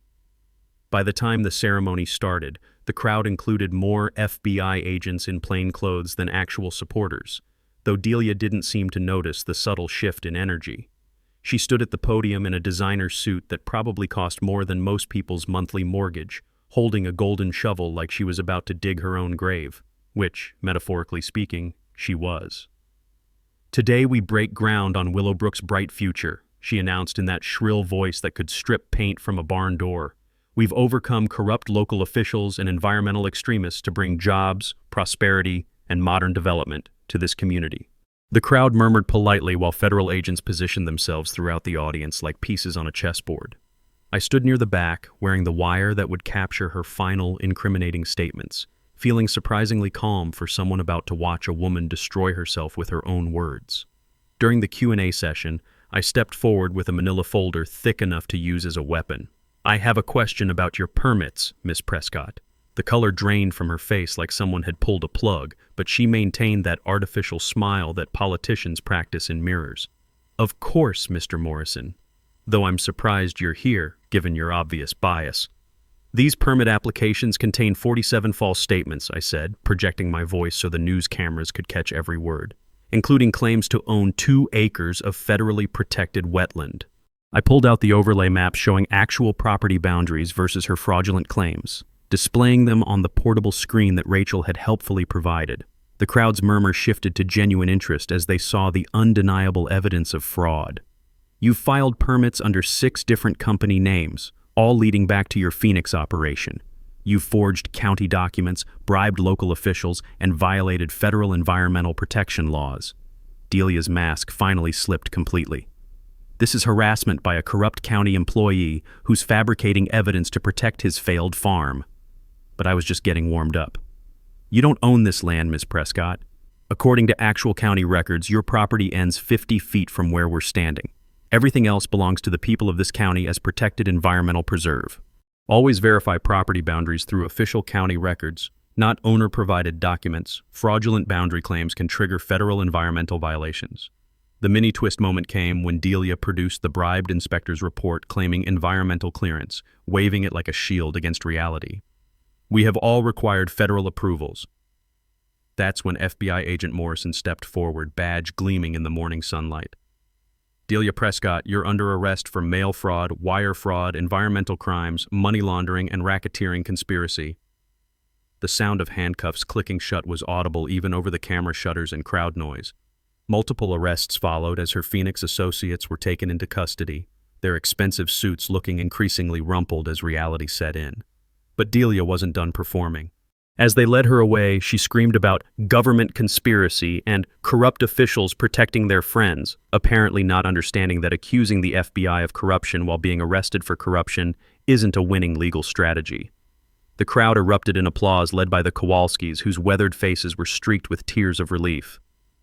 By the time the ceremony started, the crowd included more FBI agents in plain clothes than actual supporters, though Delia didn't seem to notice the subtle shift in energy. She stood at the podium in a designer suit that probably cost more than most people's monthly mortgage, holding a golden shovel like she was about to dig her own grave, which, metaphorically speaking, she was. "Today we break ground on Willowbrook's bright future," she announced in that shrill voice that could strip paint from a barn door. "We've overcome corrupt local officials and environmental extremists to bring jobs, prosperity, and modern development to this community." The crowd murmured politely while federal agents positioned themselves throughout the audience like pieces on a chessboard. I stood near the back, wearing the wire that would capture her final, incriminating statements, feeling surprisingly calm for someone about to watch a woman destroy herself with her own words. During the Q&A session, I stepped forward with a manila folder thick enough to use as a weapon. "I have a question about your permits, Miss Prescott." The color drained from her face like someone had pulled a plug, but she maintained that artificial smile that politicians practice in mirrors. "Of course, Mr. Morrison. Though I'm surprised you're here, given your obvious bias." "These permit applications contain 47 false statements," I said, projecting my voice so the news cameras could catch every word, "including claims to own 2 acres of federally protected wetland." I pulled out the overlay map showing actual property boundaries versus her fraudulent claims, displaying them on the portable screen that Rachel had helpfully provided. The crowd's murmur shifted to genuine interest as they saw the undeniable evidence of fraud. "You've filed permits under 6 different company names, all leading back to your Phoenix operation. You've forged county documents, bribed local officials, and violated federal environmental protection laws." Delia's mask finally slipped completely. "This is harassment by a corrupt county employee who's fabricating evidence to protect his failed farm." But I was just getting warmed up. "You don't own this land, Miss Prescott. According to actual county records, your property ends 50 feet from where we're standing. Everything else belongs to the people of this county as protected environmental preserve. Always verify property boundaries through official county records, not owner-provided documents. Fraudulent boundary claims can trigger federal environmental violations." The mini-twist moment came when Delia produced the bribed inspector's report claiming environmental clearance, waving it like a shield against reality. "We have all required federal approvals." That's when FBI agent Morrison stepped forward, badge gleaming in the morning sunlight. "Delia Prescott, you're under arrest for mail fraud, wire fraud, environmental crimes, money laundering, and racketeering conspiracy." The sound of handcuffs clicking shut was audible even over the camera shutters and crowd noise. Multiple arrests followed as her Phoenix associates were taken into custody, their expensive suits looking increasingly rumpled as reality set in. But Delia wasn't done performing. As they led her away, she screamed about government conspiracy and corrupt officials protecting their friends, apparently not understanding that accusing the FBI of corruption while being arrested for corruption isn't a winning legal strategy. The crowd erupted in applause, led by the Kowalskis, whose weathered faces were streaked with tears of relief.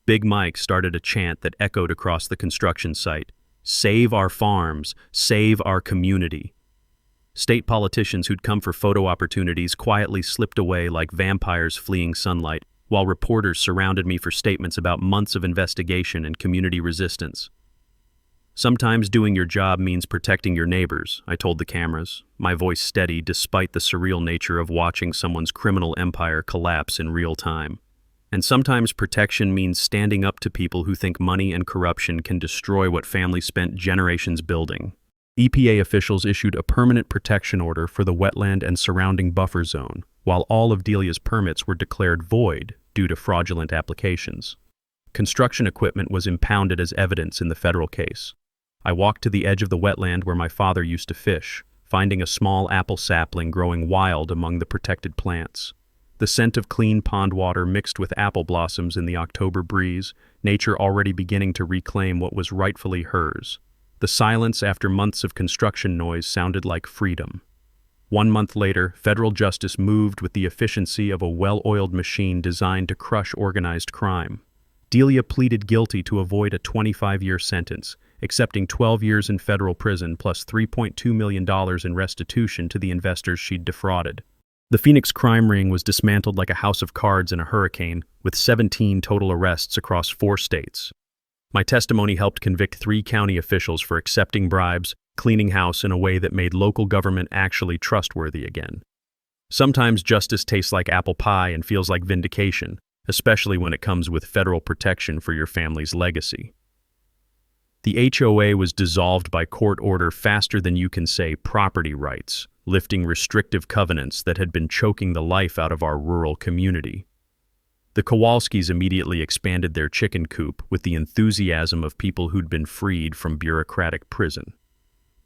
Big Mike started a chant that echoed across the construction site: "Save our farms, save our community." State politicians who'd come for photo opportunities quietly slipped away like vampires fleeing sunlight, while reporters surrounded me for statements about months of investigation and community resistance. "Sometimes doing your job means protecting your neighbors," I told the cameras, my voice steady despite the surreal nature of watching someone's criminal empire collapse in real time. "And sometimes protection means standing up to people who think money and corruption can destroy what families spent generations building." EPA officials issued a permanent protection order for the wetland and surrounding buffer zone, while all of Delia's permits were declared void due to fraudulent applications. Construction equipment was impounded as evidence in the federal case. I walked to the edge of the wetland where my father used to fish, finding a small apple sapling growing wild among the protected plants. The scent of clean pond water mixed with apple blossoms in the October breeze, nature already beginning to reclaim what was rightfully hers. The silence after months of construction noise sounded like freedom. 1 month later, federal justice moved with the efficiency of a well-oiled machine designed to crush organized crime. Delia pleaded guilty to avoid a 25-year sentence, accepting 12 years in federal prison plus $3.2 million in restitution to the investors she'd defrauded. The Phoenix crime ring was dismantled like a house of cards in a hurricane, with 17 total arrests across 4 states. My testimony helped convict 3 county officials for accepting bribes, cleaning house in a way that made local government actually trustworthy again. Sometimes justice tastes like apple pie and feels like vindication, especially when it comes with federal protection for your family's legacy. The HOA was dissolved by court order faster than you can say property rights, lifting restrictive covenants that had been choking the life out of our rural community. The Kowalskis immediately expanded their chicken coop with the enthusiasm of people who'd been freed from bureaucratic prison.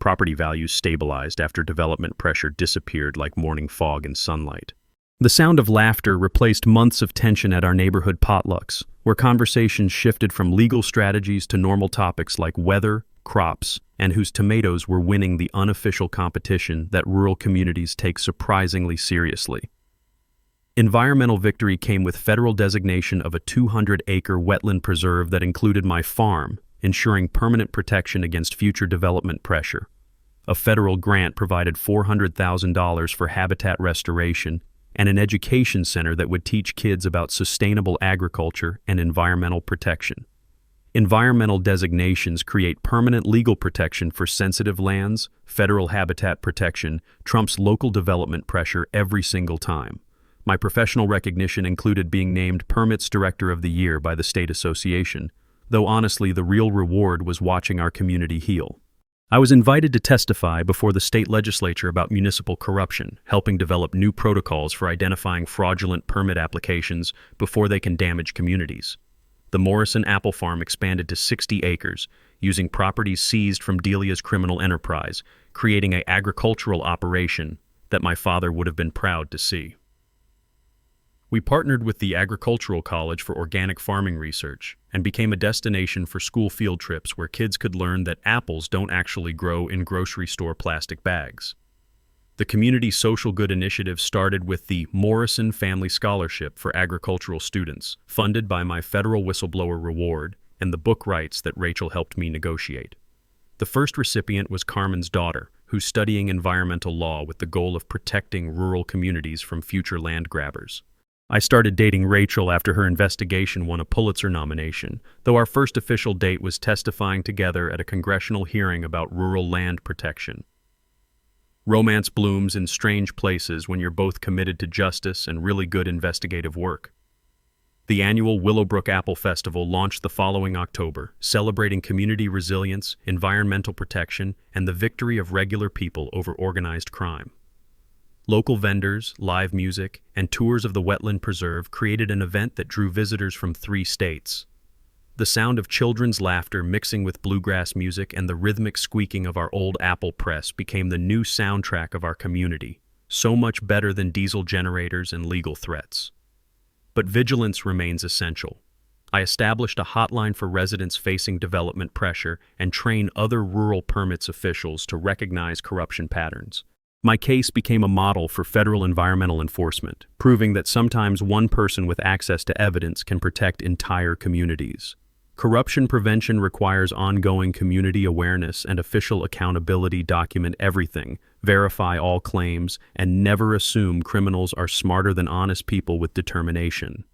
Property values stabilized after development pressure disappeared like morning fog in sunlight. The sound of laughter replaced months of tension at our neighborhood potlucks, where conversations shifted from legal strategies to normal topics like weather, crops, and whose tomatoes were winning the unofficial competition that rural communities take surprisingly seriously. Environmental victory came with federal designation of a 200-acre wetland preserve that included my farm, ensuring permanent protection against future development pressure. A federal grant provided $400,000 for habitat restoration and an education center that would teach kids about sustainable agriculture and environmental protection. Environmental designations create permanent legal protection for sensitive lands. Federal habitat protection trumps local development pressure every single time. My professional recognition included being named Permits Director of the Year by the State Association, though honestly the real reward was watching our community heal. I was invited to testify before the state legislature about municipal corruption, helping develop new protocols for identifying fraudulent permit applications before they can damage communities. The Morrison apple farm expanded to 60 acres, using properties seized from Delia's criminal enterprise, creating an agricultural operation that my father would have been proud to see. We partnered with the Agricultural College for organic farming research and became a destination for school field trips where kids could learn that apples don't actually grow in grocery store plastic bags. The community social good initiative started with the Morrison Family Scholarship for agricultural students, funded by my federal whistleblower reward and the book rights that Rachel helped me negotiate. The first recipient was Carmen's daughter, who's studying environmental law with the goal of protecting rural communities from future land grabbers. I started dating Rachel after her investigation won a Pulitzer nomination, though our first official date was testifying together at a congressional hearing about rural land protection. Romance blooms in strange places when you're both committed to justice and really good investigative work. The annual Willowbrook Apple Festival launched the following October, celebrating community resilience, environmental protection, and the victory of regular people over organized crime. Local vendors, live music, and tours of the wetland preserve created an event that drew visitors from 3 states. The sound of children's laughter mixing with bluegrass music and the rhythmic squeaking of our old apple press became the new soundtrack of our community, So much better than diesel generators and legal threats. But vigilance remains essential. I established a hotline for residents facing development pressure and train other rural permits officials to recognize corruption patterns. My case became a model for federal environmental enforcement, proving that sometimes one person with access to evidence can protect entire communities. Corruption prevention requires ongoing community awareness and official accountability. Document everything, verify all claims, and never assume criminals are smarter than honest people with determination.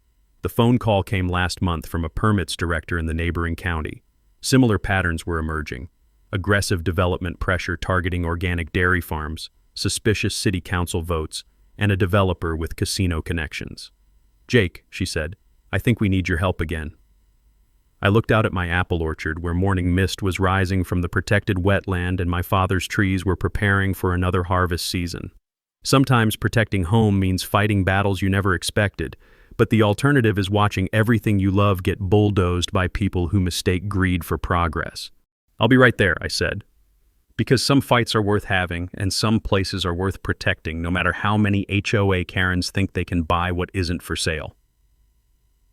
The phone call came last month from a permits director in the neighboring county. Similar patterns were emerging. Aggressive development pressure targeting organic dairy farms, suspicious city council votes, and a developer with casino connections. "Jake," she said, "I think we need your help again." I looked out at my apple orchard where morning mist was rising from the protected wetland and my father's trees were preparing for another harvest season. Sometimes protecting home means fighting battles you never expected, but the alternative is watching everything you love get bulldozed by people who mistake greed for progress. "I'll be right there," I said. Because some fights are worth having and some places are worth protecting, no matter how many HOA Karens think they can buy what isn't for sale.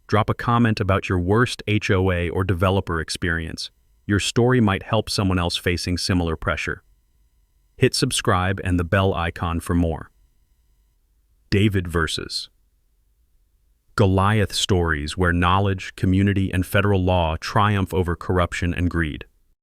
Drop a comment about your worst HOA or developer experience. Your story might help someone else facing similar pressure. Hit subscribe and the bell icon for more. David vs. Goliath stories where knowledge, community, and federal law triumph over corruption and greed.